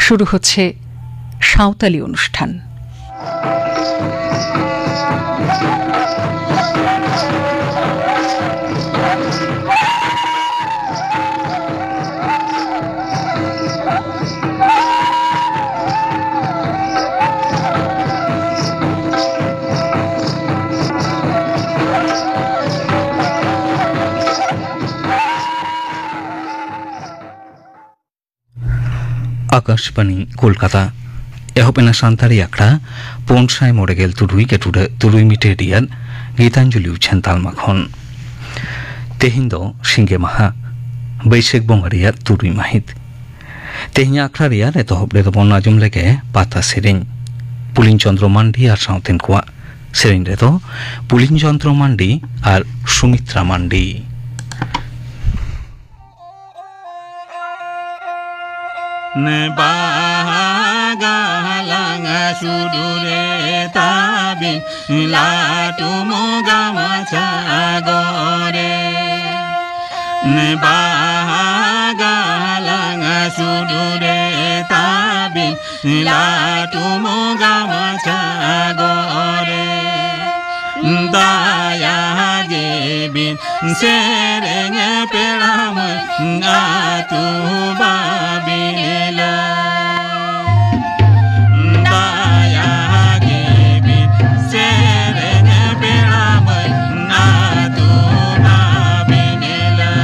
শুরু হচ্ছে সাঁওতালি অনুষ্ঠান। आकाशवाणी कोलकाता एहपेना सान्ताली आखड़ा पोनसाय मोरेगेल तुरुई के तुरुई मिटेरियल गीतांजलि उछन तालमाखन तेहिं दो सिंगे माहा बैसाख बंगारिया तुरुई माहित तेहिं आखड़ा रिया एतहब रे बन आजम लेगे पाता सेरें पुलिन चंद्र मांडी और साउथेन कोआ सेरें रे तो पुलिन चंद्र मांडी और सुमित्रा मांडी Nebagalang sudure tabin latu mogama chagore Nebagalang sudure tabin latu mogama chagore Daya gebin sereng peram atu babila Daya gebin sereng peram atu babila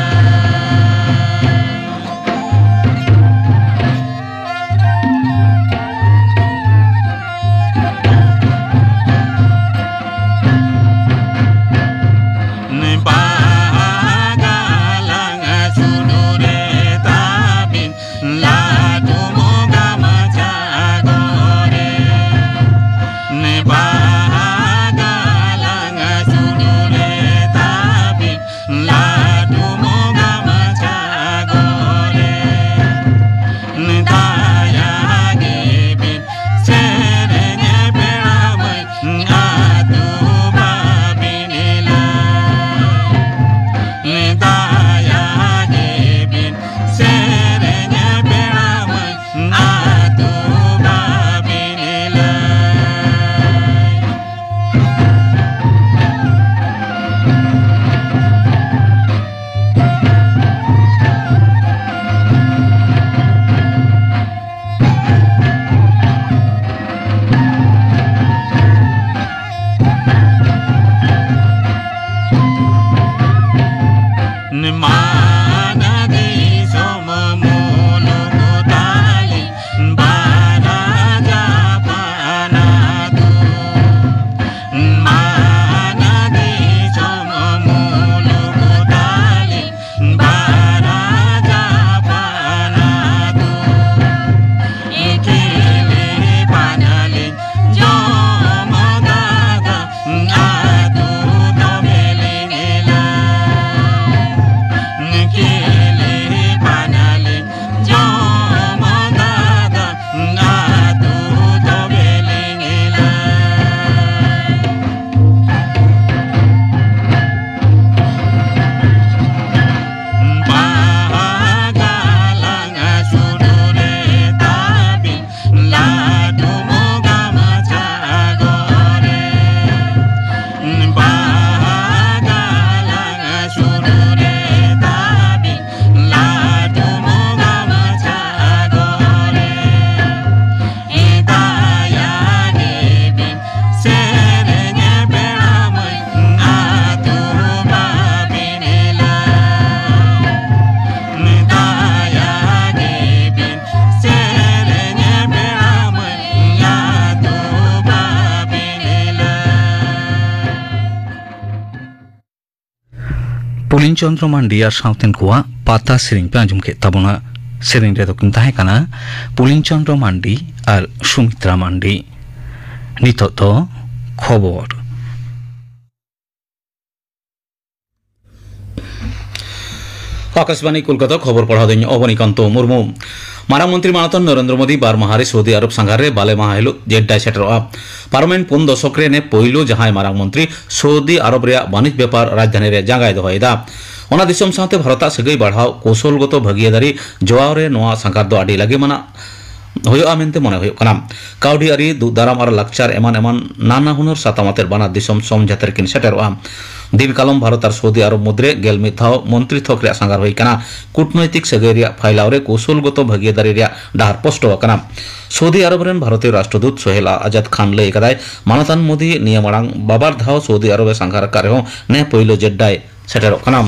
Pulin Chandra Mandi और साउथेन कोआ पाता सेरें पे आजम के तबना सेरें रे तो किन ताहे काना पुलिन चंद्र मांडी और सुमित्रा मांडी नितो तो खबर आकाशवाणी कोलकाता खबर पढ़ा दें अवनीकांत मुर्मू मारामंत्री मानतन नरेंद्र मोदी 12 माहारे सऊदी अरब संघारे बाले माह हिलो जेड्डा सेटरआ पार्लामेंट 4 दशक रे ने पहिलो जहां मारामंत्री सऊदी अरब रे वाणिज्य व्यापार राजधानी रे जांगाय दोहयदा ओना दिसम साथे भारत सगई बढ़ाव कौशलगत भागीदारी जोआव रे नोआ संघार दो आडी लागे मना ᱦᱩᱭᱩᱜᱼᱟ ᱢᱮᱱᱛᱮ ᱢᱚᱱᱮ ᱦᱩᱭᱩᱜ ᱠᱟᱱᱟ ᱠᱟᱹᱣᱰᱤ ᱟᱹᱨᱤ ᱫᱩᱜ ᱫᱟᱨᱟᱢ ᱟᱨ ᱞᱟᱠᱪᱟᱨ ᱮᱢᱟᱱ ᱱᱟᱱᱟ ᱦᱩᱱᱟᱹᱨ ᱥᱟᱛᱟᱢᱟᱛᱮ ᱵᱟᱱᱟᱨ ᱫᱤᱥᱚᱢ ᱥᱚᱢᱡᱷᱟᱛᱮ ᱨᱮᱠᱤᱱ ᱥᱮᱴᱮᱨᱚᱜᱼᱟ ᱫᱤᱱ ᱠᱟᱞᱚᱢ ᱵᱷᱟᱨᱚᱛ ᱟᱨ ᱥᱳᱫᱤ ᱟᱨᱚᱵ ᱢᱩᱫᱽᱨᱮ ᱜᱮᱞ ᱢᱤᱫ ᱫᱷᱟᱣ ᱢᱚᱱᱛᱨᱤ ᱛᱷᱚᱠ ᱨᱮᱭᱟᱜ ᱥᱟᱸᱜᱷᱟᱨ ᱦᱩᱭ ᱟᱠᱟᱱᱟ ᱠᱩᱴᱱৈতিক ᱥᱟᱹᱜᱟᱹᱭ ᱨᱮᱭᱟᱜ ᱯᱷᱟᱭᱞᱟᱣ ᱨᱮ ᱠौशलगত ᱵᱷᱟᱹᱜᱤᱭᱟᱹᱫᱟᱹᱨᱤ ᱨᱮᱭᱟᱜ ᱰᱟᱦᱟᱨ ᱯᱚᱥᱴᱚ ᱟᱠᱟᱱᱟ সৌদি আরবের ভারতীয় রাষ্ট্রদূত সোহেল আজাদ খান লই কাদায় মানতান মোদি নিয়ে মাড়াং বাবার ধাও সৌদি আরবে সাংঘার আকার রেহ নে পইলো জেড্ডায় সেটেরok ᱠᱟᱱᱟ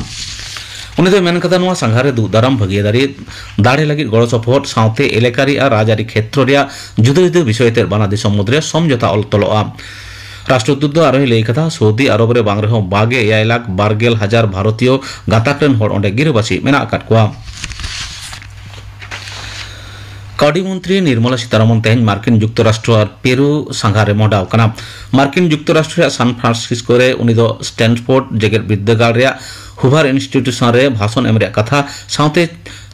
उन्हें तो मेन कदा नुआ संघारे दुदाराम भागीदारी दाड़े लगी गड़ सपोर्ट साउते एलेकारी और राजारी क्षेत्र रे जुदा जुदा विषयते बाना दिसम मुद्रे समझौता अल तलोआ राष्ट्रदूत आरोही लई कथा सौदी आरब रे बांग रेहो 22,22,000 भारतीय गाताकरेन होड़ ओंडे गिरबासी मेना आकाद कोआ काउडी मंत्री निर्मला सीतारमन तेहन मार्किन जुक्तराष्ट्र और पेरू संघारे मोडाव कना मार्किन जुक्तराष्ट्र सान फ्रांसिस्को रे उनी दो स्टैनफोर्ड जेगेट विद्यागार रे हुभार इंस्टीट्यूशन रे भाषण एम रे कथा साउते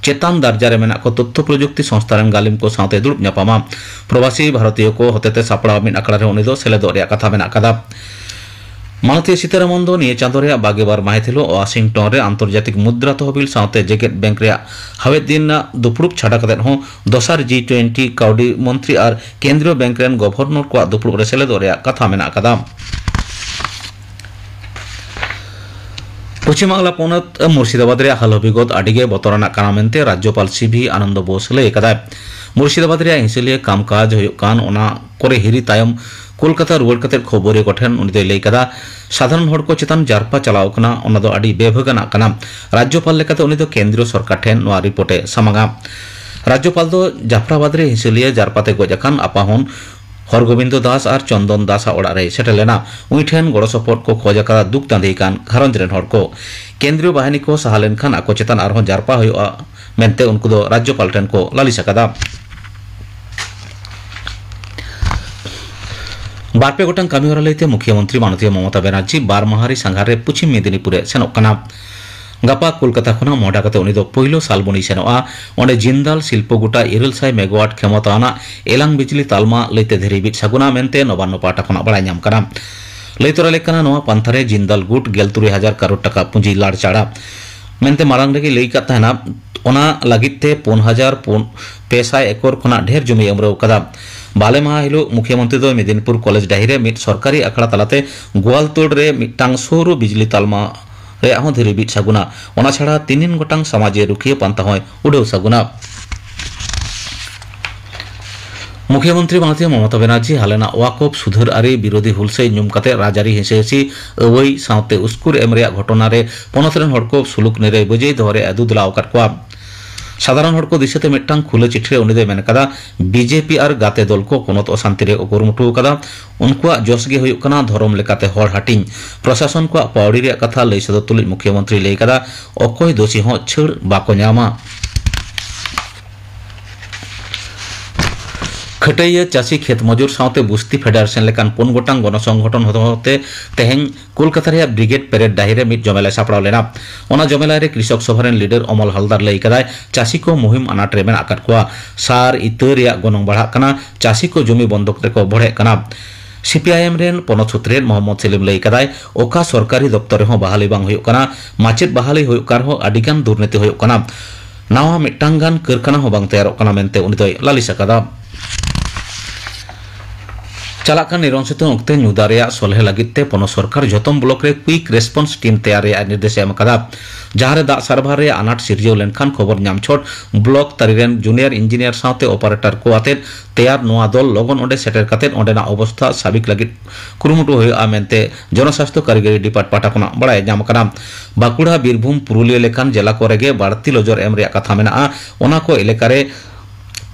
चेतान दर्जा रे मेना को तथ्य प्रजुक्ति संस्था रेन गालिम को साउते दुरुब ᱧᱟᱯᱟᱢᱟ प्रवासी भारतीय को होतेते सापड़ा मिन आकड़ा रे उनी दो सेलेदो रे कथा मेना कदा मालती सीतारमन दो निये चांदो रे 22 माहिथिलो वाशिंगटन रे आंतर्जातिक मुद्रा तहबिल साउते जेगेट बैंक रे हवे दिन दुपुरुप छाड़ा कते हो दोसार G20 काउडी मंत्री और केंद्रीय बैंक रेन गवर्नर को दुपुरुप रे सेलेदो रे कथा मेना कदा पश्चिम बांगला पौनत मुर्शिदाबाद रे हाल अभिगत आडिगे बतरना काना मेनते राज्यपाल सीभी आनंद बोस लई कदा मुर्शिदाबाद रे हिंसलिए कामकाज हुयुग कान ओना करे हिरी तायम कोलकाता रुवाड़ कते खबरे गठन उनी दो लई कदा साधारण हड़ को चेतन जारपा चलाव कना ओना दो आडी बेभगाना कना राज्यपाल लेकाते उनी दो केंद्रीय सरकार ठेन नोआ रिपोर्टे समागा राज्यपाल दो जाफराबाद रे हिंसलिए जारपाते गजाखान आपाहन हरगोविंद दास और चंदन दास ओड़ा रे सेटल लेना उनी ठेन गड़ सपोर्ट को खोज करा दुख तांदी कान घरंज रेन हड़ को केंद्रीय बाहिनी को सहा लेनखान आको चेतन आरहों जारपा हुयुआ मेनते उनको दो राज्यपाल ठेन को लालिस अकादा बारपे गोटां कामिहरा लईते मुख्यमंत्री माननीय ममता बनर्जी बारमाहारी संघारे पश्चिम मेदिनीपुरे सेनोक कना गापा कोलकाता खना मोडा कते उनी दो पहिलो सालबनी सेनोआ ओंडे जिंदाल शिल्पगुटा 900 मेगावाट क्षमताना एलांग बिजली तालमा लईते धेरी बिट सगुना मेनते नवान्न पाटा खना बड़ाय ᱧᱟᱢ कना लईतोरा लेकना नोआ पंथारे जिंदाल गुट 73,000 करोड़ टाका पुंजी लाड़ चाड़ा मेनते मारांग रेगे लई का तहना ओना लागिते 5,500 एकड़ खना ढेर जमी एमरो कदा बाले माह हिलो मुख्यमंत्री दो मेदिनीपुर कॉलेज डाहिरे मिट सरकारी अखड़ा तलाते गोवालतोड़ रे मिटांग सौर बिजली तालमा रे आहों धेरी बिट सगुना ओना छाड़ा 3 गोटांग समाजे रुखिए पांता होय उडेव सगुना मुख्यमंत्री माननीय ममता बनर्जी हालेना वाकफ सुधर आरी विरोधी हुलसे ᱧᱩᱢ कते राजारी हिंसेसी अवई साउते उस्कुर एम रेया घटना रे पोनत रेन हड़ को सुलुक निरे बजे धरे अदु दुलाव कर कोआ साधारण हड़ को दिशते मिटांग खुले चिठी रे उनी दे मेन कदा बीजेपी और गाते दल को कोनत अशांति रे उकुरमुटु कदा उनकुआ जोसगे हुयुक कना धरम लेकाते हड़ हाटिंग प्रशासन को पावड़ी रे कथा लई सद तुलि मुख्यमंत्री लई कदा अकोय दोषी हो छड़ बाको ᱧामा खटैया चासी खेत मजूर साउते बुस्ती फेडरेशन लेकान 5 गोटांग गण संगठन होते तेहें कोलकाता रे ब्रिगेड पेरेड डाहिरे मिट जमेला सापड़ाव लेना ओना जमेला रे कृषक सभा लीडर अमल हलदार लई कदाय चासी को मुहिम अनाट रे मेना आकाद कोआ सार इतर रे गनंग बढ़ा कना चासी को जमी बंधक रे को बढ़े कना सीपीआईएम रेन पनत सुत्रेन मोहम्मद सेलिम लई कदाय ओका सरकारी दफ्तर हो बहाली बांग हुयुक कना माचेत बहाली हुयुक कार हो आडिगान दुर्नीति हुयुक कना नावा मिटांगान कारखाना हो बांग तैयार कना मेनते उनी दोय लालिस अकादा चलाकान निरंसित उक्ते ᱧᱩᱫᱟᱨᱮᱭᱟ सलहे लगिते पन सरकार जतम ब्लॉक रे क्विक रेस्पॉन्स टीम तैयार रे निर्देश एम कदा जहारे दा सर्वर रे अनाट सिरजेव लेनखान खबर ᱧᱟᱢ छोट ब्लॉक तरीरेन जूनियर इंजीनियर साथे ऑपरेटर को आते तैयार नोआ दल लगन ओंडे सेटर कते ओंडेना अवस्था साबिक लगित कुरुमुटु होय आमेनते जनस्वास्थ्य कारिगरी डिपार्टमेंट पाटाकना बड़ाय ᱧᱟᱢ कना बाकुड़ा बीरभूम पुरुलिया लेखान जिला कोरेगे बाड़ती लजर एम रे कथा मेना ओना को इलाकारे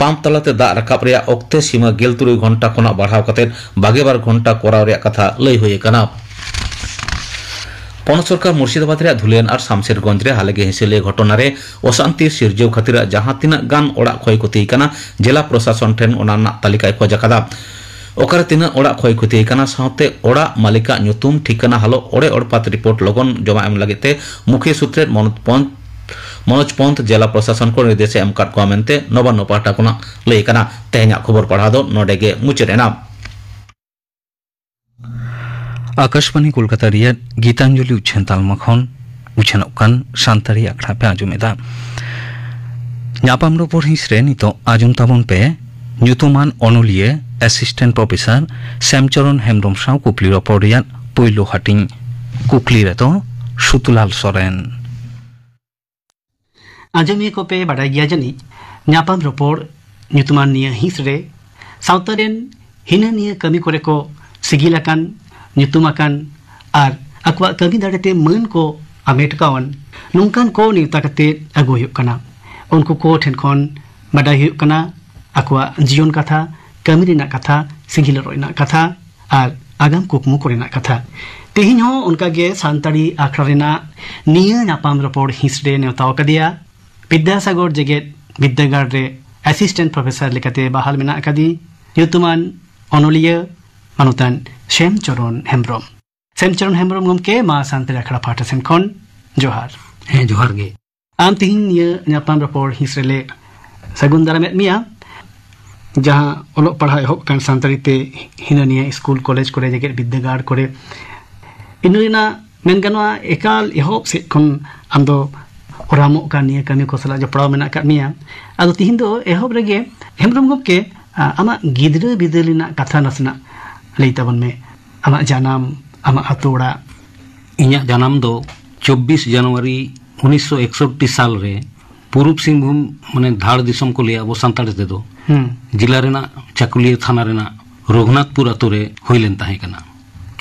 पाम्प तलाते दा रकाब रे ओक्ते सीमा 13 घंटा खना बढ़ाव कते 22 घंटा कोराव रे कथा लई होय कना पन सरकार मुर्शिदाबाद रे धुलियन और शामशेरगंज रे हालगे हिंसले घटना रे अशांति सिरजेव खातिर जहां तिना गान ओड़ा खय क्षति कना जिला प्रशासन ठेन ओनाना तालिका खoj कदा ओकर तिना ओड़ा खय क्षति कना साथे ओड़ा मालिका ᱧᱩᱛᱩᱢ ठिकाना हालो ओड़े ओड़पात रिपोर्ट लगन जमा एम लगिते मुख्य सूत्रे मनोज पंत जिला प्रशासन को निर्देश एम काट को मेनते नवान्न पाटा कोना लई कना तेहना खबर पढ़ा दो नोडेगे मुचरेना आकाशवाणी कोलकाता रिया गीतांजलि उच्छेन तालमा खन उच्छेनोकान सान्ताड़ी आखड़ा पे आंजमेदा ᱧᱟᱯᱟᱢ ᱨᱚᱯᱚᱲ ᱦᱤᱸᱥ ᱨᱮ ᱱᱤᱛᱚᱜ ᱟᱸᱡᱚᱢ ᱛᱟᱵᱚᱱ ᱯᱮ nyutuman onuliye assistant professor Samcharon Hemrom saw kukli ropor reyat poilo hating kukli reto Sutulal Soren. Ajami ko pe badai gya jani nyapam ropor nyutuman niya hisre sautaren hina niya kami kore ko sigilakan nyutumakan ar akwa kami darete man ko ametkawan nungkan ko ni takate ago huyuk kana unku ko then khon badai huyuk kana akwa jion katha kami rena katha sigila roina katha ar agam kukmu korena katha tehin ho unka ge santari akhra rena niya nyapam ropor hisre neutaw kadia Vidyasagar Jeget Vidyagar re assistant professor lekate bahal mena akadi nyutuman onuliya manutan Samcharon Hemrom. Samcharon Hemrom gomke ma santari akhra patasen khon johar. Johar ge. Am tihin niya nyapam ropor hisrele sagundara met mia jaha olok padha ehop kan santari te hina niya school college kore jeget Vidyagar kore inurina men ganwa ekal ehop se khon amdo Oramo kan niya kami ko sala jopraw mena kat mia ado tihin do ehob rege Hemrom gomke ama gidra bidalina katha nasna leitabon me ama janam ama atoda inya janam do 24 January 1961 साल रे पूर्व सिंहभूम माने धाड़ दिसम को लिया वो संताड़ दे दो जिला रेना चाकुलिया थाना रेना रघुनाथपुर अतो रे होइलेन ताहे कना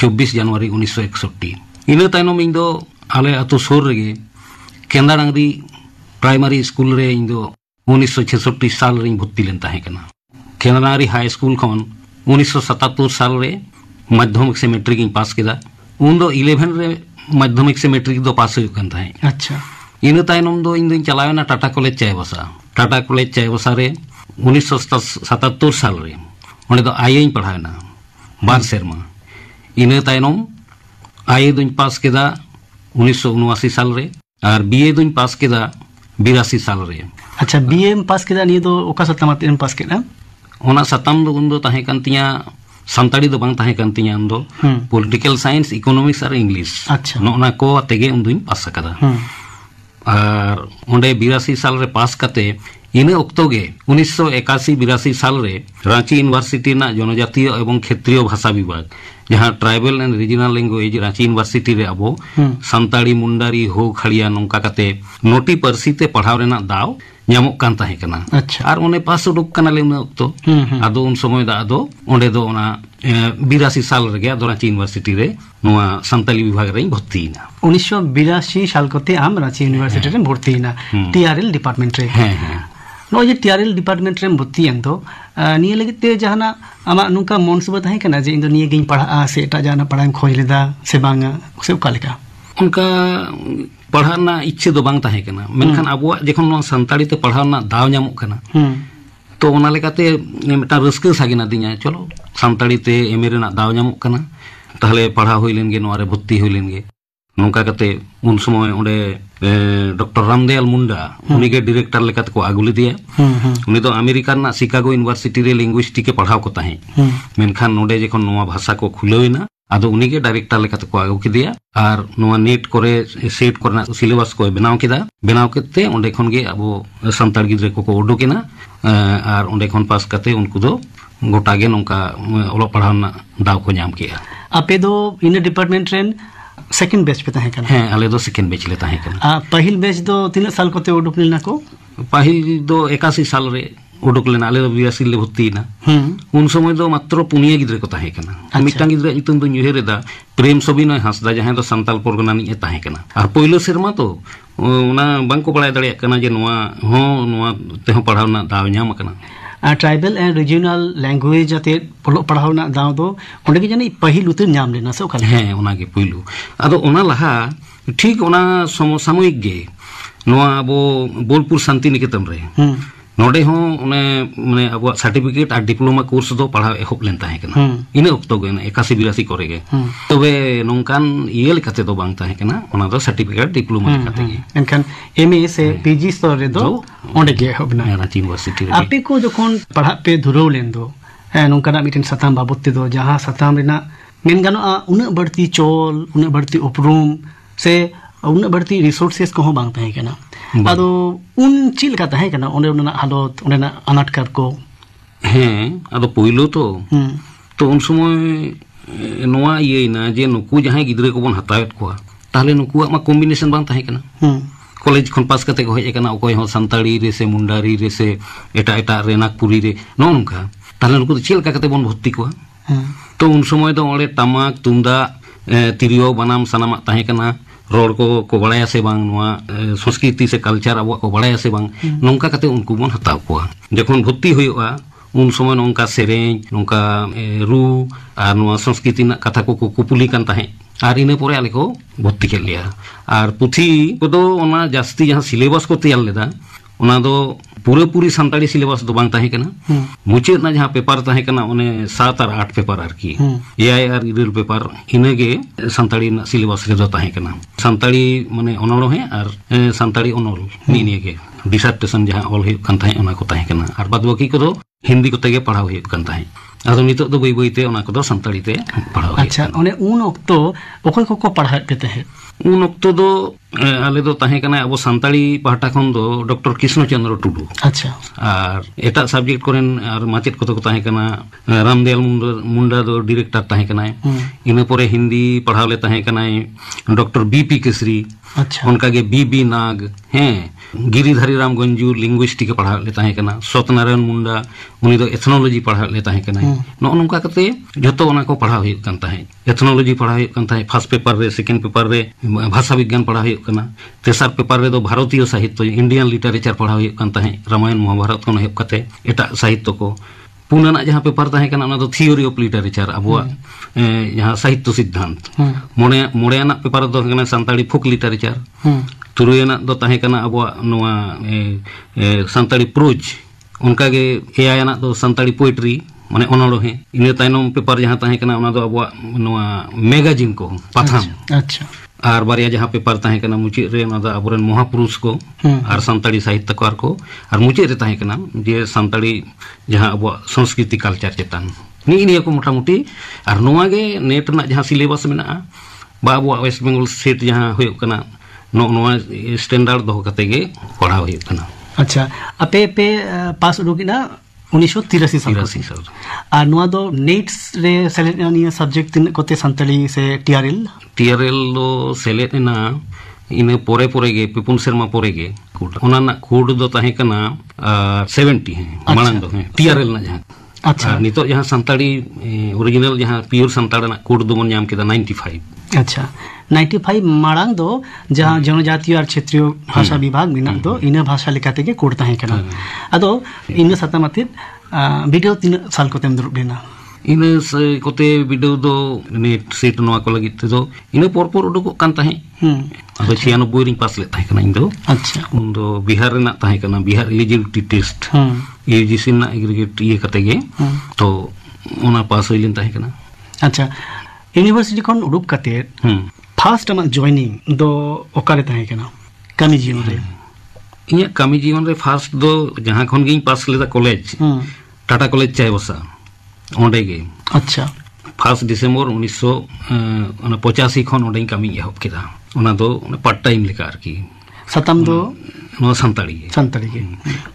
24 जनवरी 1961 इना ताइनम इन दो आले अतो सोर रेगे केंदाडांगरी प्राइमरी स्कूल रे इन दो 1966 साल रे भर्ती लेन ताहे कना केंदाडांगरी हाई स्कूल खन 1977 साल रे माध्यमिक से मैट्रिक इन पास केदा उन दो 11 रे माध्यमिक से मैट्रिक दो पास हो कन ताहे अच्छा इन ताइनम दो इन दिन चलावेना टाटा कॉलेज चायबसा रे 1977 साल रे ओंडे दो आईए इन पढ़ावेना बार सेरमा इन ताइनम आईए दुन पास केदा 1979 साल रे और बीए दुन पास केदा 82 साल रे अच्छा बीए पास केदा नि दो ओका सतमात इन पास केदा ओना सतम दो उन दो ताहे कान तिया संताड़ी दो बांग ताहे कान तिया उन दो पॉलिटिकल साइंस इकोनॉमिक्स और इंग्लिश अच्छा नोना को तेगे उन दुन पास सकदा और ओंडे 82 साल रे पास कते इन अक्तो गे 1981-82 साल रे रांची यूनिवर्सिटी ना जनजातीय एवं क्षेत्रीय भाषा विभाग जहां tribal and regional language Ranchi university रे अबो संताड़ी मुंडारी हो खड़िया नोंका कते नोटी परसीते पढ़ाव रेना दाव ᱧᱟᱢᱚᱜ ᱠᱟᱱ ᱛᱟᱦᱮᱸ ᱠᱟᱱᱟ ᱟᱨ ᱚᱱᱮ ᱯᱟᱥ ᱩᱰᱩᱠ ᱠᱟᱱᱟᱞᱮ ᱩᱱ ᱚᱠᱛᱚ ᱟᱫᱚ ᱩᱱ ᱥᱚᱢᱚᱭ ᱫᱚ ᱟᱫᱚ ᱚᱸᱰᱮ ᱫᱚ ᱚᱱᱟ 82 साल ᱨᱮᱜᱮ ᱟᱫᱚ ᱨᱟᱸᱪᱤ यूनिवर्सिटी रे ᱱᱚᱣᱟ ᱥᱟᱱᱛᱟᱞᱤ ᱵᱤᱵᱷᱟᱜ ᱨᱮᱧ ᱵᱷᱚᱨᱛᱤᱭᱮᱱᱟ 1982 साल कोते आम रांची यूनिवर्सिटी रे भर्तीना टीआरएल डिपार्टमेंट रे नो ये टीआरएल डिपार्टमेंट रे भर्तीयन तो निये लगित ते जहाना आमा नुका मनसुबा ताहें कना जे इंदो निये गिन पढ़ा से एटा जाना पढ़ाई खोज लेदा से बांगा से उकालिका उनका पढ़ाना इच्छा दो बांग ताहे कना मेनखान अबुआ जखन नो संताड़ी ते पढ़ाना दाव ᱧᱟᱢᱚᱜ कना तो ओना लेकाते मेटा रस्क सागिना दिया चलो संताड़ी ते एमए रेना दाव ᱧᱟᱢᱚᱜ कना ताहले पढ़ा होई लेनगे नोआ रे भर्ती होई लेनगे नोंका कते उन समय ओंडे डॉक्टर रामदयाल मुंडा उनी के डायरेक्टर लेकाते को आगुले दिया उनी तो अमेरिका ना शिकागो यूनिवर्सिटी रे लिंग्विस्टिक के पढ़ाव को ताहे मेनखान नोडे जखन नोआ भाषा को खुलवेना आदो उनी के डायरेक्टर लेकाते को आगु किदिया और नोआ नेट करे सेट करना सिलेबस को बनाव किदा बनाव केते ओंडे खन गे अबो संताड़ गिद्रे को उडुकेना और ओंडे खन पास कते उनको दो गोटा गे नोंका ओलो पढ़ावना दाव को ᱧᱟᱢ केया आपे दो in department rain second batch पे ताहे कना आले दो सेकंड बैच ले ताहे कना पहिल बैच दो 3 साल कोते उडुक लेना को पहिल दो 81 साल रे उडुक लेना आले 82 ले भर्तीना उन समय दो मात्र पुनिया गिद्रे को ताहे कना मिटांग गिद्रे इतुम दो युहेरेदा प्रेम सबिनय हासदा जहां दो संताल परगना नि ताहे कना और पहिलो सेरमा तो ओना बांको पढ़ाय दड़िया कना जे नोआ हो नोआ तेहो पढ़ावना दाव ᱧᱟᱢ कना ट्राइबल एंड रीजनल लैंग्वेज जाते पढ़ावना दाव दो ओंडे के जानी पहिल उतर नाम लेना से ओका ओना के पहिलु आदो ओना लहा ठीक ओना समसामयिक गे नोआ अबो बोलपुर शांति निकेतन रे नोडे हो ओने माने अबो सर्टिफिकेट और डिप्लोमा कोर्स दो पढ़ा एहब लेन ताहे कना इन अक्तो गे 81-82 करे गे तबे नोंकान इये लेकाते दो बांग ताहे कना ओना दो सर्टिफिकेट डिप्लोमा लेकाते गे एनखान एमए से पीजी स्तर रे दो ओंडे गे एहबना रांची यूनिवर्सिटी रे आपे को जखन पढ़ा पे धुरौ लेन दो नोंकाना मिटन सताम बाबते दो जहां सताम रेना मेन गानोआ उना बढ़ती चोल उना बढ़ती उपरूम से उना बढ़ती रिसोर्सेस को बांग ताहे कना आदो उन चिल का ताहे कना ओने उना हालत ओने अनाटकर को ᱦᱮᱸ ᱟᱫᱚ ᱯᱳᱭᱞᱳ ᱛᱚ ᱩᱱ ᱥᱚᱢᱚᱭ ᱱᱚᱣᱟ ᱤᱭᱟᱹᱭᱱᱟ ᱡᱮ ᱱᱩᱠᱩ ᱡᱟᱦᱟᱸᱭ ᱜᱤᱫᱽᱨᱟᱹ ᱠᱚᱵᱚᱱ ᱦᱟᱛᱟᱣᱮᱫ ᱠᱚᱣᱟ ᱛᱟᱦᱞᱮ ᱱᱩᱠᱩᱣᱟᱜ ᱢᱟ ᱠᱚᱢᱵᱤᱱᱮᱥᱚᱱ ᱵᱟᱝ ᱛᱟᱦᱮᱸ ᱠᱟᱱᱟ ᱠᱚᱞᱮᱡᱽ ᱠᱷᱚᱱ ᱯᱟᱥ ᱠᱟᱛᱮ ᱠᱚ ᱦᱮᱡ ᱟᱠᱟᱱᱟ ᱚᱠᱚᱭ ᱦᱚᱸ ᱥᱟᱱᱛᱟᱲᱤ ᱨᱮ ᱥᱮ ᱢᱩᱱᱰᱟᱨᱤ ᱨᱮ ᱥᱮ ᱮᱴᱟᱜ ᱨᱮ ᱱᱟᱜᱽᱯᱩᱨᱤ ᱨᱮ ᱱᱚᱜᱼᱚ ᱱᱚᱝᱠᱟ ᱛᱟᱦᱞᱮ ᱱᱩᱠᱩ ᱫᱚ ᱪᱮᱫ ᱞᱮᱠᱟ ᱠᱟᱛᱮ ᱵᱚᱱ ᱵᱷᱚᱨᱛᱤ ᱠᱚᱣᱟ ᱛᱚ ᱩᱱ ᱥᱚᱢᱚᱭ ᱫᱚ ᱚᱸᱰᱮ ᱴᱟᱢᱟᱠ ᱛᱩᱢᱫᱟᱜ ᱛᱤᱨᱭᱳ ᱵᱟᱱᱟᱢ ᱥᱟᱱᱟᱢᱟᱜ ᱛᱟᱦᱮᱸ ᱠᱟᱱᱟ ᱨᱚᱲ ᱠᱚ ᱵᱟᱲᱟᱭᱟ ᱥᱮ ᱵᱟᱝ ᱱᱚᱣᱟ ᱥᱚᱝᱥᱠᱨᱤᱛᱤ ᱥᱮ ᱠᱟᱞᱪᱟᱨ ᱟᱵᱚᱣᱟᱜ ᱠᱚ ᱵᱟᱲᱟᱭᱟ ᱥᱮ ᱵᱟᱝ ᱱᱚᱝᱠᱟ ᱠᱟᱛᱮ ᱩᱱᱠᱩ ᱵᱚᱱ ᱦᱟᱛᱟᱣ ᱠᱚᱣᱟ ᱡᱚᱠᱷᱚᱱ ᱵᱷᱚᱨᱛᱤ ᱦᱩᱭᱩᱜᱼᱟ ᱩᱱ ᱥᱚᱢᱚᱭ ᱱᱚᱝᱠᱟ ᱥᱮᱨᱮᱧ ᱱᱚᱝᱠᱟ ᱨᱩ ᱟᱨ ᱱᱚᱣᱟ ᱥᱚᱝᱥᱠᱨᱤᱛᱤ ᱨᱮᱱᱟᱜ ᱠᱟᱛᱷᱟ ᱠᱚ ᱠᱩᱯᱩᱞᱤ kan ᱛᱟᱦᱮᱸᱫ ᱟᱨ ᱤᱱᱟᱹ ᱯᱚᱨᱮ ᱟᱞᱮ ᱠᱚ ᱵᱷᱚᱨᱛᱤ ᱠᱮᱫ ᱞᱮᱭᱟ ᱟᱨ ᱯᱩᱛᱷᱤ ᱠᱚᱫᱚ ᱚᱱᱟ ᱡᱟᱹᱥᱛᱤ ᱡᱟᱦᱟᱸ ᱥᱤᱞᱮᱵᱟᱥ ᱠᱚ ᱛᱮᱭᱟᱨ ᱞᱮᱫᱟ ᱚᱱᱟ ᱫᱚ ᱯᱩᱨᱟᱹᱯᱩᱨᱤ ᱥᱟᱱᱛᱟᱲᱤ ᱥᱤᱞᱮᱵᱟᱥ ᱫᱚ ᱵᱟᱝ ᱛᱟᱦᱮᱸ ᱠᱟᱱᱟ ᱢᱩᱪᱟᱹᱫ ᱨᱮᱱᱟᱜ ᱡᱟᱦᱟᱸ ᱯᱮᱯᱟᱨ ᱛᱟᱦᱮᱸ ᱠᱟᱱᱟ ᱚᱱᱮ 7 ᱟᱨ 8 ᱯᱮᱯᱟᱨ ᱟᱨᱠᱤ 7 ᱟᱨ 9 ᱯᱮᱯᱟर ᱤᱱᱟᱹᱜᱮ ᱥᱟᱱᱛᱟᱲᱤ ᱨᱮᱱᱟᱜ ᱥᱤᱞᱮᱵᱟᱥ ᱨᱮᱫᱚ ᱛᱟᱦᱮᱸ ᱠᱟᱱᱟ ᱥᱟᱱᱛᱟᱲᱤ ᱢᱟᱱᱮ ᱚᱱᱚᱬᱦᱮ ᱟᱨ ᱥᱟᱱᱛᱟᱲᱤ ᱚᱱᱚᱞ ᱱᱤᱭᱟᱹᱜᱮ ᱰᱤᱥᱟᱨᱴᱮᱥᱚᱱ ᱡᱟᱦᱟᱸ ᱚᱞ ᱦᱩᱭᱩᱜ ᱠᱟᱱ ᱛᱟᱦᱮᱸ ᱚᱱᱟ ᱠᱚ ᱛᱟᱦᱮᱸ ᱠᱟᱱᱟ ᱟᱨ ᱵᱟᱫ ᱵᱟᱹᱠᱤ ᱠᱚᱫᱚ हिंदी कोते गे पढ़ाव हुई कान ताहे आदो नितो दो बई ते ओना कोदो संताली ते पढ़ाव अच्छा ओने उन ऑक्टो ओकोय को पढ़ा पे ते उन ऑक्टो दो आले दो ताहे कना अब संताली पाहटा खन दो डॉक्टर कृष्ण चंद्र टुडू अच्छा आर एटा सब्जेक्ट कोरेन आर माचेत कोतो ताहे कना रामदयाल मुंडा दो डायरेक्टर ताहे कना इने पोरे हिंदी पढ़ाव ले ताहे कना डॉक्टर बीपी केसरी अच्छा उनका के बीबी नाग हैं गिरिधारी राम गंजू लिंग्विस्टिक पढ़ा लेता है कना सत्यनारायण मुंडा उनी दो एथनोलॉजी पढ़ा लेता है कना नो नोंका कते जतो ओना को पढ़ा हुई कान ताहे एथनोलॉजी पढ़ा हुई कान ताहे फर्स्ट पेपर रे सेकंड पेपर रे भाषा विज्ञान पढ़ा हुई कना तेसर पेपर रे दो भारतीय साहित्य इंडियन लिटरेचर पढ़ा हुई कान ताहे रामायण महाभारत को हेब कते एटा साहित्य को पुनाना जहाँ पेपर ताहे कना ओना दो थियोरी ऑफ लिटरेचर अबुआ जहाँ साहित्य सिद्धांत मोड़ेना पेपर दो कना संताड़ी फोक लिटरेचर तुरुयना दो ताहे कना अबुआ नोआ संताड़ी प्रोज उनका के एआयना दो संताड़ी पोएट्री माने ओनोड़हे इने तायनम पेपर जहाँ ताहे कना ओना दो अबुआ नोआ मैगजीन को पाथाम अच्छा आर बारिया जहाँ पेपर ताहे कना मुचित रे ओना दो अबुरेन महापुरुष को आर संताड़ी साहित्यकार को आर मुचित रे ताहे कना जे संताड़ी जहाँ अबुआ संस्कृति कल्चर चेतान निया को मोटामुटी आर नोआ गे नेट ना जहाँ सिलेबस मेना बा अबुआ वेस्ट बेंगल स्टेट जहाँ हुयुग कना नोआ स्टैंडर्ड दो कते गे पढ़ा हुयुग कना अच्छा अपे पे पास उडुकिना 1983 साल और नोआ दो नेट्स रे सेलेक्ट निया सब्जेक्ट तिन कोते संताली से टीआरएल दो सेलेक्ट ना इने पोरे पोरे गे पिपुन शर्मा पोरे गे ओना ना कोड दो ताहे कना 70 है मानन दो टीआरएल ना जहाँ अच्छा नितो जहाँ संताड़ी ओरिजिनल जहाँ प्योर संताड़ ना कोड दो मन नाम केदा 95 अच्छा 95 मांग दो जहाँ जनजातीय और क्षेत्रीय भाषा विभाग में दो इन भाषा लेकाते के कोड ताहे कना अदो इन सतमतित वीडियो 3 साल को तेम दुरुब लेना इन कोते वीडियो दो नेट सेट नोआ को लगी ते दो इन पोर उडुको कान ताहे अदो 96 रिंग पास ले ताहे कना इन दो अच्छा उन दो बिहार रेना ताहे कना बिहार एलिजिबिलिटी टेस्ट यूजीसी ना एग्रीगेट ये कते गे तो ओना पास होइलिन ताहे कना अच्छा यूनिवर्सिटी कोन उडुक कते फर्स्ट टाइम जॉइनिंग दो ओकारे ताहे कना कमी जीवन रे इया कमी जीवन रे फर्स्ट दो जहां खन गिन पास लेदा कॉलेज टाटा कॉलेज चायबसा ओंडे गे अच्छा 1 डिसेंबर 1985 खन ओंडे कमी एहब केदा ओना दो पार्ट टाइम लेका आरकी सतम दो नो संताड़ी के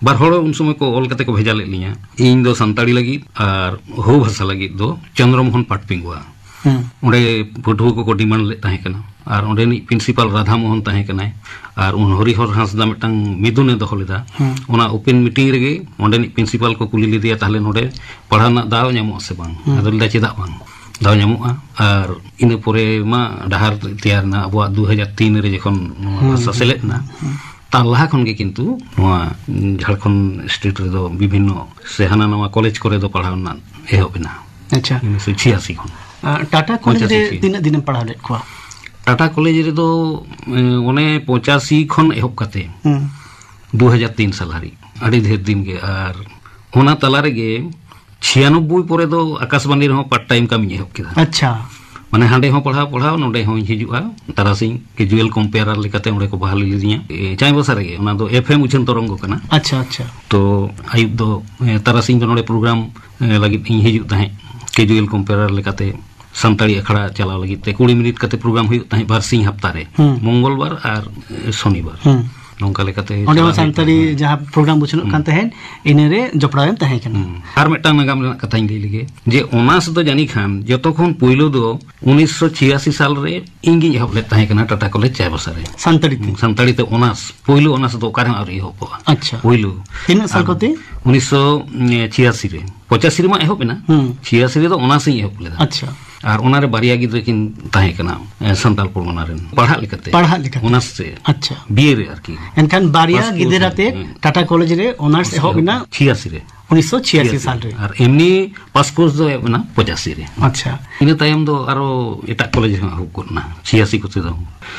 बार हड़ उन समय को ऑल कते को भेजा ले लिया इन दो संताड़ी लगी और हो भाषा लगी दो चंद्रमोहन पाटपिंगुआ ओंडे पढ़ुआ को डिमांड ले ताहे कना और ओंडे नि प्रिंसिपल राधा मोहन ताहे कना और उन हरिहर हांसदा मिटांग मिदुने दो लेदा ओना ओपन मीटिंग रेगे ओंडे नि प्रिंसिपल को कुली लिदिया ताहले नोडे पढ़ाना दाव ᱧᱟᱢᱚᱜ से बांग अदलदा चेदा बांग दाव ᱧᱟᱢᱚᱜᱼᱟ और इन पोरे मा डाहार तैयार ना अब 2003 रे जखन भाषा सेलेद ना तार लाहा खन गे किंतु झारखंड स्टेट रे दो विभिन्न से हाना नवा कॉलेज करे दो पढ़ावना एहोबना अच्छा 1986 खन टाटा कॉलेज रे तीन दिन पढ़ा ले को टाटा कॉलेज रे दो ओने 85 खन एहोब कते 2003 साल हारी अड़ी ढेर दिन के और ओना तला रे गे 96 पोरे दो आकाशवाणी रे पार्ट टाइम कमी एहोब केदा अच्छा माने हांडे हो पढ़ाव नोडे हो हिजुआ तारासिंग कैजुअल कंपेयर लेकाते ओंडे को बहाल लिदिया चाय बसा रे ओना दो एफएम उछन तरंग कना अच्छा अच्छा तो आयुब दो तारासिंग नोडे प्रोग्राम लगी हिजु ताहे कैजुअल कंपेयर लेकाते संताड़ी अखड़ा चला लगी 20 मिनट कते प्रोग्राम हुई ताहे बारसिंग हफ्ता रे मंगलवार और शनिवार nongka lekate onde ma santari jaha program buchunok kan tahen inere joprayam tahen kana ar metang nagam renak katha indi lege je onas do jani khan jotokhon poilo do 1986 sal re ingi ehop le tahen kana Tata College Chaibasa re santari te onas poilo onas do karan ari ehop acha poilo tina sal kote 1986 re 85 re ma ehop na 86 re do onas i ehop le acha আর ওনারে বাড়িয়া গিদ্রে কিন তাহে কানা Santal Pargana rain পড়া লিখাতে honours সে আচ্ছা BA রে আর কি এনখান বাড়িয়া গিদ্রাতে টাটা কলেজ রে অনার্স হবিনা 86 রে 1986 সাল রে আর এমনি পাস কোর্স দো না 85 রে আচ্ছা ইনে তাইম দো আরো এটা কলেজ হুক করনা 86 কোতে দো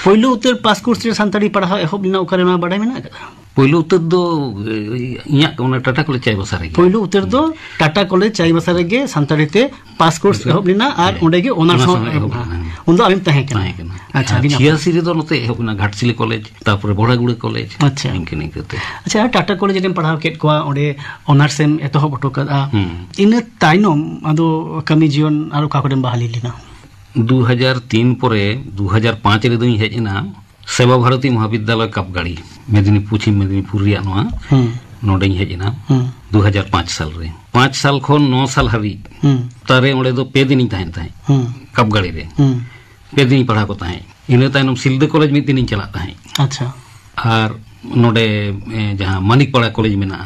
পয়লো উত্তর পাস কোর্স রে সান্তালি পড়া হবিনা ওকারে না বাড়াই মেনা পয়লো উত্তর দো ইয়া কোনা টাটা কলেজ চাইবাসা রে পয়লো উত্তর দো টাটা কলেজ চাইবাসা রে সান্তালিতে পাস কোর্স হবিনা আর ওন্ডে গে অনার্স উন্দো আমি তাহে কেনা আচ্ছা 86 রে দো নতে হবিনা ঘাটসিলি কলেজ তারপরে বড়াগুড়ি কলেজ আচ্ছা ইনকে করতে আচ্ছা টাটা কলেজ রে পড়াও কেট কোয়া ওন্ডে অনার্স এম এত হবটো কাদা ইন তাইনম আদো কামি জীবন আর কা করে বাহালি লিনা 2003 পরে 2005 রে দই হেজনা सेवा भारती महाविद्यालय कापगाड़ी मेदिनीपुर पश्चिम मेदिनीपुर रिया नोआ नोडेኝ हेजना 2005 साल रे 5 साल खन 9 साल हरी तारे ओडे दो पे दिन ताहेन ताहे कापगाड़ी रे पे दिन पढ़ा को ताहे इने ताइनम सिलदे कॉलेज में दिन चला ताहे अच्छा और नोडे जहां मानिकपाड़ा कॉलेज में ना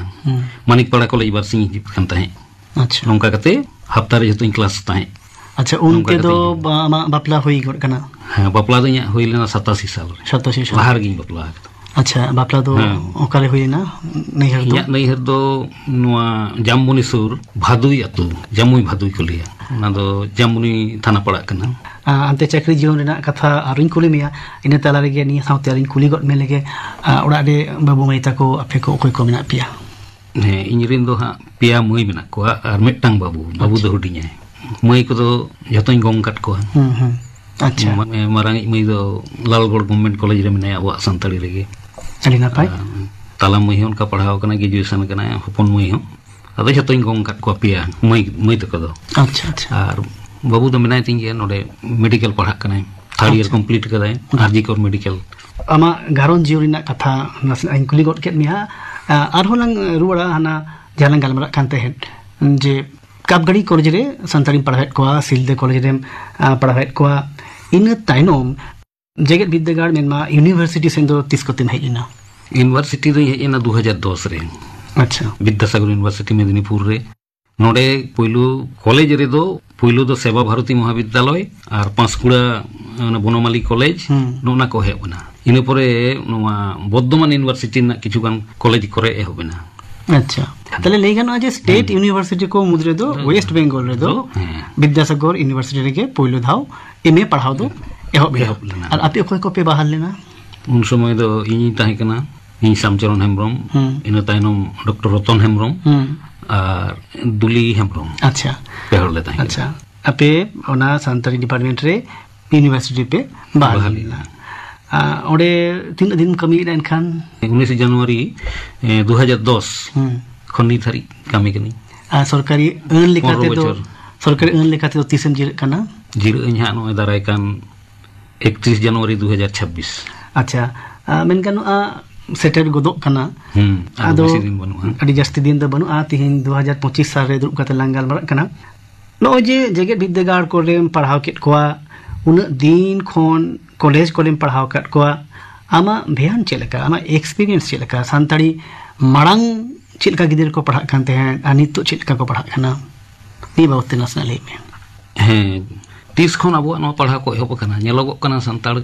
मानिकपाड़ा कॉलेज बारसिंग हिजन ताहे अच्छा नोंका कते हफ्ता रे जतो क्लास ताहे अच्छा उनके दो बापला होई गड कना हां बापला दो होई लेना 87 साल रे 87 साल बाहर गिन बापला अच्छा बापला दो ओकारे होई ना नैहर दो नुआ जामुनी सुर भादुई अतु जामुई भादुई को लिया ना दो जामुनी थाना पड़ा कना अंते चाकरी जीवन रेना कथा आरिन कुली मिया इने ताला रे निया साउते आरिन कुली गड मे लेगे ओड़ा दे बाबू माइता को आपे को ओकोय को मेना पिया ने इनरिन दो हा पिया मई मेना को आर मिटटांग बाबू दो हुडिnya मई को दो जतोई गोंग काट को अच्छा मारांग मई दो लालगढ़ गवर्नमेंट कॉलेज रे मेना अब संताली रेगे अली नापाय ताला मई होन का पढ़ाव कना ग्रेजुएशन कना हपन मई हो अदो जतोई गोंग काट को पिया मई तक दो अच्छा अच्छा और बाबू दो मेना तिंगे नोडे मेडिकल पढ़ा कना थर्ड ईयर कंप्लीट कदाय आरजी कोर मेडिकल आमा गारोन जीवरिना कथा नसन आइन कुली गट केट मिया आर होलांग रुवाड़ा हाना जालांग गालमरा कानते हेड जे कापगाड़ी कॉलेज रे संतारी पढ़ाई को सिलदे कॉलेज रे पढ़ाई को इन ताइनोम जेगेट विद्यागार मेनमा यूनिवर्सिटी सेन दो 30 कोते हेइना यूनिवर्सिटी रे हेइना 2010 रे अच्छा विद्यासागर यूनिवर्सिटी मेदिनीपुर रे नोडे पहिलो कॉलेज रे दो पहिलो दो सेवा भारती महाविद्यालय और पांचकुड़ा बनमाली कॉलेज नोना को हेबना इने परे नोवा बर्धमान यूनिवर्सिटी ना किछुगान कॉलेज करे एहोबना अच्छा ताले ले गानो जे स्टेट यूनिवर्सिटी को मुद्रे दो वेस्ट बेंगल रे दो विद्यासागर यूनिवर्सिटी रे के पहिलो धाव एमए पढ़ाओ दो एहोबना और आपे कोई को पे बाहर लेना उन समय दो इनी ताहे कना इन सामचरण हेमब्रम इन ताइनम डॉक्टर रतन हेमब्रम और दुली हेमब्रम अच्छा पेहर लेता है अच्छा आपे ओना संतारी डिपार्टमेंट रे यूनिवर्सिटी पे बाहर लेना ओडे 3 दिन कमी इन खान 19 जनवरी 2010 खन्नी थारी कमी कनी सरकारी अन लेखाते दो सरकारी अन लेखाते दो 30 जिर कना जिर इहा नो दाराय कान 31 जनवरी 2026 अच्छा मेनकानो सेटर गोदो कना आदो अडी जास्ती दिन दो बनु तिहिन 2025 साल रे दुब कते लांगाल मरा कना नो जे जेगे विद्यागार को रे पढ़ाव केट कोआ उन दिन खोन कॉलेज को लेम पढ़ाव कट को आमा भेयान चेलका आमा एक्सपीरियंस चेलका संताड़ी मांग चेलका गिदर को पढ़ा कानते हैं अनितो चेलका को पढ़ा खाना नी बहुत नेशनल में हैं 30 खन अब नो पढ़ा को एहब कना नेलोग कना संताड़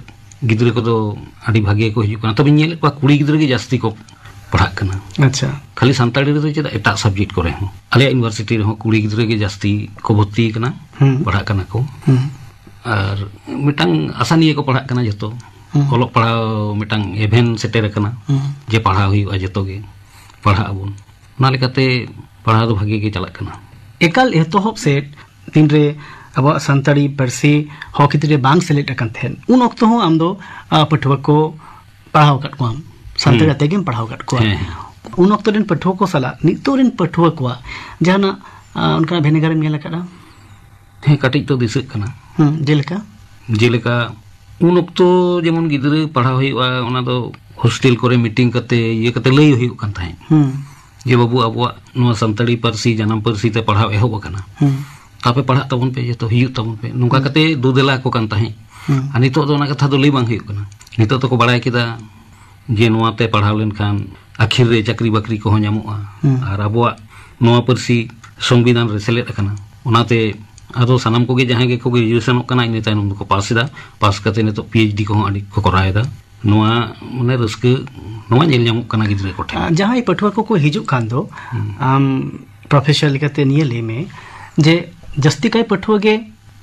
गिदर को दो आडी भागे को हिजु कना तबे नेल को कुड़ी गिदर के जास्ती को पढ़ा कना अच्छा खाली संताड़ी रे तो चेदा एटा सब्जेक्ट करे हो आले यूनिवर्सिटी रे हो कुड़ी गिदर के जास्ती को भर्ती कना पढ़ा कना को और मिटांग आसानी को पढ़ा कना जतो ओलो पढ़ा मिटांग एवेन सेटेर कना जे पढ़ा हुई जतो गे पढ़ा अबन ना लेकाते पढ़ा तो भागे के चला कना एकल एतोहब सेट दिन रे अब संताड़ी परसी हॉकितरे बांग सेलेक्ट अकन थेन उन वक्त हो आम दो पठवा को पढ़ाव कट को संताड़ी तेगेम पढ़ाव कट को उन वक्त दिन पठवा को सला नितोरिन पठवा को जहाना उनका भेनेगार मेला करा हे कटिक तो दिसक कना जेलेका उन वक्त जेमन गिदरे पढ़ा हुआ ओना दो hostel kore meeting kate ye kate lay huyuk kan tahe je babu abuak noa santari parsi janam parsi te padhaw ehob akana tape padhak tabon pe jeto huyuk tabon pe nungka kate dudela ko kan tahe ani to do na katha do lay bang huyuk kana nito to ko baray kida je noa te padhaw len khan akhir re chakri bakri ko nyamoa ar abuak noa parsi संविधान रे सेलेद akana onate ado sanam koge jahan ge ko graduation kana ine tainum ko pass ida pass kate ne to PhD ko adi ko koraeda noa mane raske noa nyel nyamuk kana gidre ko the jahan patwa ko hijuk kan do professor likate niye le me je jasti kai patwa ge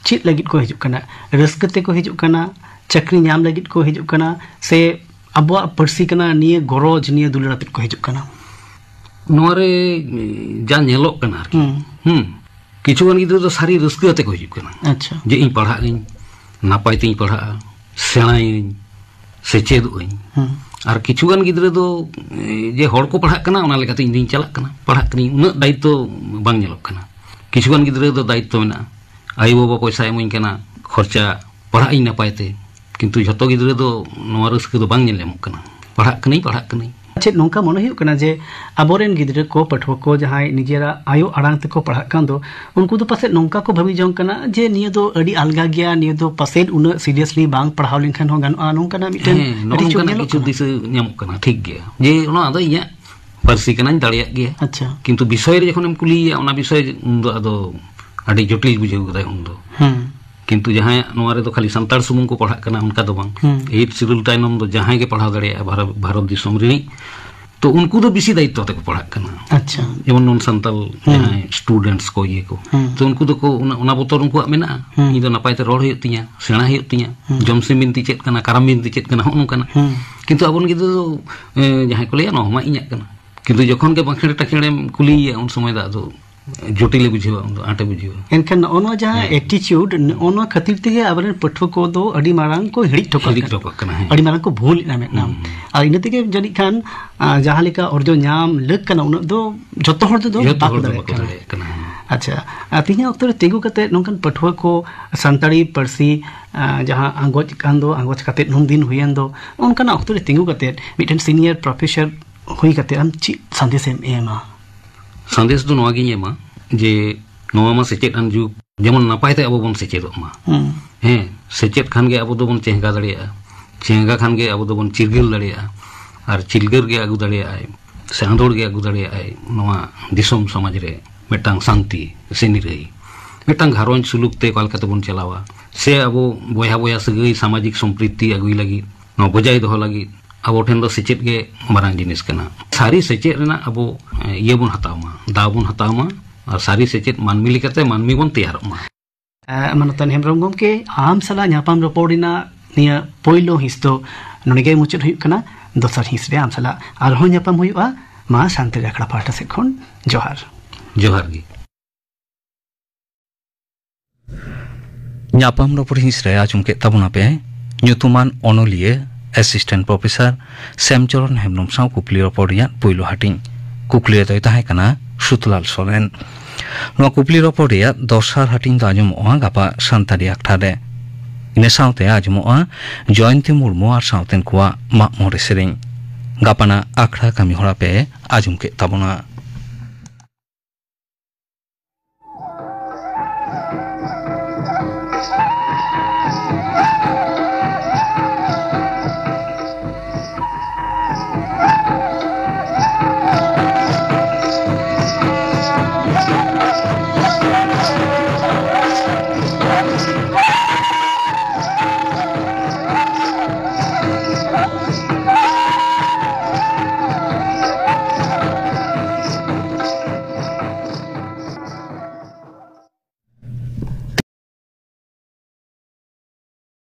chit lagit ko hijuk kana raske te ko hijuk kana chakri nyam lagit ko hijuk kana se abwa parsi kana niye goroj niye dularapit ko hijuk kana noare ja nyelok kana arki किचुगान गिद्रा तो सारी rusk आते को हिजुग कना अच्छा जे इन पढ़ा इन नापाय तिन पढ़ा सेणाई सेचेद ओइन आर किचुगान गिद्रा तो जे हड़ को पढ़ा कना ओना लेकाते इन दिन चला कना पढ़ा कनी उना दायित्व बांग नेलोक कना किचुगान गिद्रा तो दायित्व मेना आइ बाबा पैसा एमोइन कना खर्चा पढ़ा इन नापायते किंतु जतो गिद्रा तो नोआ रस्क तो बांग नेल नेमोक कना पढ़ा कनी चे नौका मन हुई कना जे अबोरेन गिद्रे को पठवा को जहां निजेरा आयो आड़ांग ते को पढ़ा कान दो उनको तो पासे नौका को भावी जों कना जे निये दो अडी अलगा गया निये दो पासे उन सीरियसली बांग पढ़ाव लिंखन हो गन नौका ना मिटन अडी नौका किछु दिस न्यामक कना ठीक गया जे ओना आदो इया पारसी कना दाड़िया गया अच्छा किंतु विषय रे जखन हम कुलिया ओना विषय उन दो आदो अडी जटिल बुझेउ गदा उन दो किंतु जहां नोआ रे तो खाली संताड़ सुमुंग को पढ़ा कना उनका दो बांग 8 शिड्यूल टाइम दो जहां के पढ़ा दड़िया भारत दिसोम रे तो उनको तो बेसी दायित्व ते को पढ़ा कना अच्छा जेमन नॉन संताल जहां स्टूडेंट्स को ये को तो उनको तो को ओना बोतल उनको मेना इ दो नपाय ते रोड हुय तिया सेणा हुय तिया जमसे बिनती चेत कना करम बिनती चेत कना होन कना किंतु अबन गिदो जहां को लेया नोमा इnya कना किंतु जखन के बखड़े टखेड़े कुलिया उन समय दा दो जटिल बुझेवा उन आटे बुझेवा एनखन ओनो जहां एटीट्यूड ओनो खातिर ते अबरन पठव को दो अडी मारांग को हिड़ी ठोक कना अडी मारांग को भूल ना नाम आ इने ते जनी खान जहां लेका orjo nyam लग कना उन दो जतो हर दो बाक दरे कना अच्छा तिहा अक्तर तेगु कते नोंकन पठव को संताड़ी परसी जहां आंगोज कान दो आंगोज कते नुन दिन हुयन दो उनकन अक्तर तेगु कते मिटन सीनियर प्रोफेसर हुई कते हम ची संदेश एमा संदेश दो नोआ गिᱧ एमा जे नोआ मा सेचेत अन जुग जेमन नापाय ते अबो बन सेचेदो मा हे सेचेत खान गे अबो दो बन चेंगा दड़िया चेंगा खान गे अबो दो बन चिरगिल दड़िया आर चिलगर गे आगु दड़िया से आंदोड़ गे आगु दड़िया नोआ दिसोम समाज रे मेटांग शांति से निरई मेटांग घारोंज सुलुक ते कलकाते बन चलावा से अबो बोया बोया सगई सामाजिक संप्रीति आगुई लगी नो बजाय दो लगी अब ठेन दो सेचेत गे मारांग जिनिस कना सारी सेचेत रेना अब ये बन हतावमा दाव बन हतावमा और सारी सेचेत मानमी लेकाते मानमी बन तैयारोमा मनतन हेमब्रम गमके आम सला ᱧᱟᱯᱟᱢ ᱨᱚᱯᱚᱲᱤᱱᱟ निया पोइलो हिस दो नोनेगे मुचद हुई कना दोसर हिस रे आम सला आरहो ᱧᱟᱯᱟᱢ हुईआ मा शांति रखड़ा पाटा से खन जोहार जोहार गी ᱧᱟᱯᱟᱢ ᱨᱚᱯᱚᱲ हिस रे आजुम के तबुना पे ᱧᱩᱛᱩᱢᱟᱱ ᱚᱱᱚᱞᱤᱭᱟᱹ असिस्टेंट प्रोफेसर श्यामचरण हेम्ब्रम साव कुकली रपड़िया पोइलो हाटिंग कुकली दय ताहे कना सुतलाल सोरेन नोआ कुकली रपड़िया दसार हाटिंग आजमोआ गापा सानतारी आखड़ा रे इने सावते आजमोआ जयंती मुर्मू और सावतेन कुआ माग मोरे सेरें गापाना आखड़ा कामी होरा पे आजुम के तबना